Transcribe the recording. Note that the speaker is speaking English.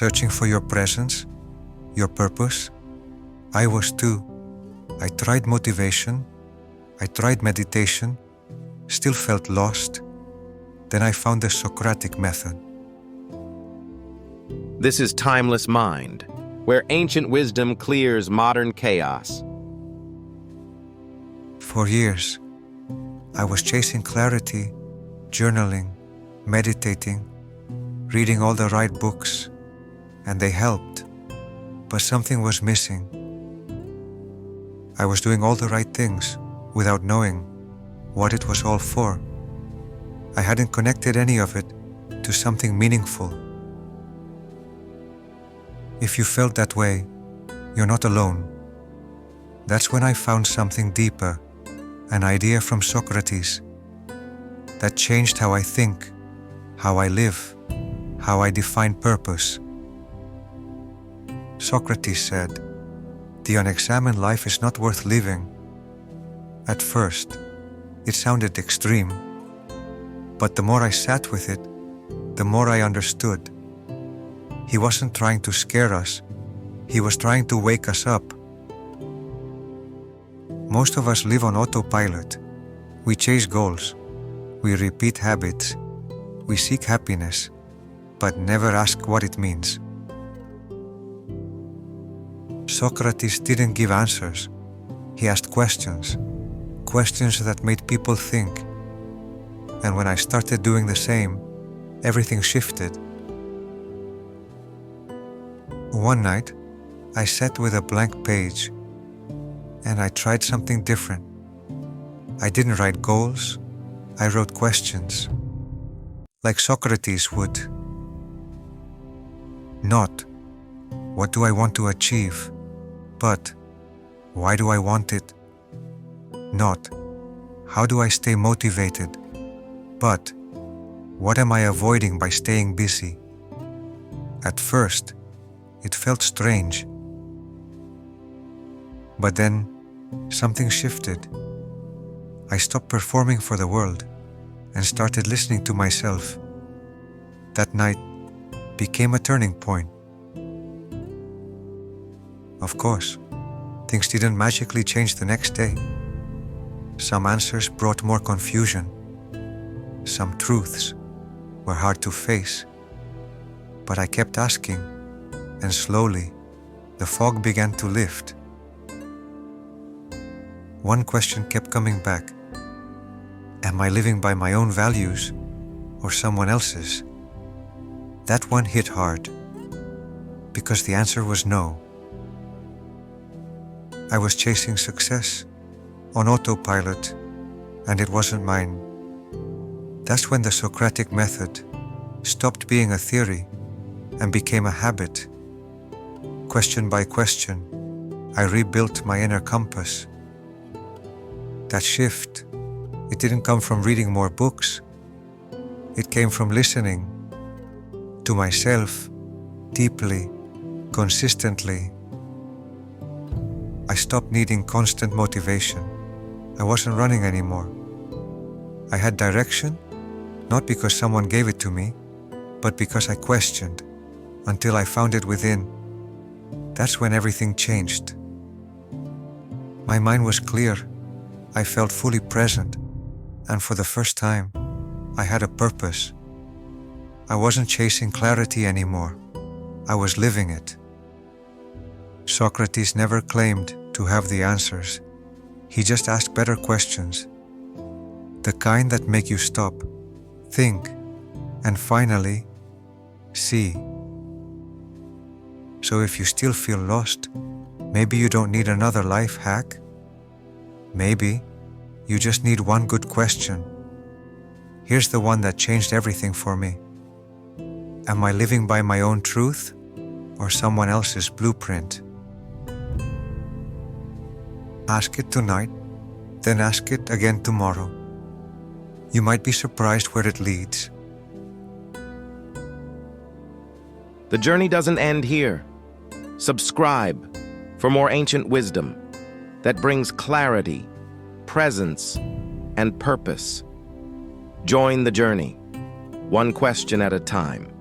searching for your presence, your purpose? I was too. I tried motivation, I tried meditation, still felt lost. Then I found the Socratic Method. This is Timeless Mind, where ancient wisdom clears modern chaos. For years, I was chasing clarity, journaling, meditating, reading all the right books, and they helped, but something was missing. I was doing all the right things without knowing what it was all for. I hadn't connected any of it to something meaningful. If you felt that way, you're not alone. That's when I found something deeper, an idea from Socrates that changed how I think, how I live, how I define purpose. Socrates said, "The unexamined life is not worth living." At first, it sounded extreme, but the more I sat with it, the more I understood. He wasn't trying to scare us, he was trying to wake us up. Most of us live on autopilot. We chase goals, we repeat habits, we seek happiness, but never ask what it means. Socrates didn't give answers. He asked questions, questions that made people think. And when I started doing the same, everything shifted. One night, I sat with a blank page, and I tried something different. I didn't write goals, I wrote questions, like Socrates would. Not, what do I want to achieve? But, why do I want it? Not, how do I stay motivated? But, what am I avoiding by staying busy? At first, it felt strange. But then, something shifted. I stopped performing for the world and started listening to myself. That night became a turning point. Of course, things didn't magically change the next day. Some answers brought more confusion. Some truths were hard to face. But I kept asking, and slowly, the fog began to lift. One question kept coming back. Am I living by my own values or someone else's? That one hit hard, because the answer was no. I was chasing success on autopilot, and it wasn't mine. That's when the Socratic Method stopped being a theory and became a habit. Question by question, I rebuilt my inner compass. That shift, it didn't come from reading more books. It came from listening to myself deeply, consistently. I stopped needing constant motivation. I wasn't running anymore. I had direction, not because someone gave it to me, but because I questioned until I found it within. That's when everything changed. My mind was clear. I felt fully present, and for the first time, I had a purpose. I wasn't chasing clarity anymore. I was living it. Socrates never claimed to have the answers. He just asked better questions, the kind that make you stop, think, and finally, see. So if you still feel lost, maybe you don't need another life hack. Maybe you just need one good question. Here's the one that changed everything for me. Am I living by my own truth or someone else's blueprint? Ask it tonight, then ask it again tomorrow. You might be surprised where it leads. The journey doesn't end here. Subscribe for more ancient wisdom that brings clarity, presence, and purpose. Join the journey, one question at a time.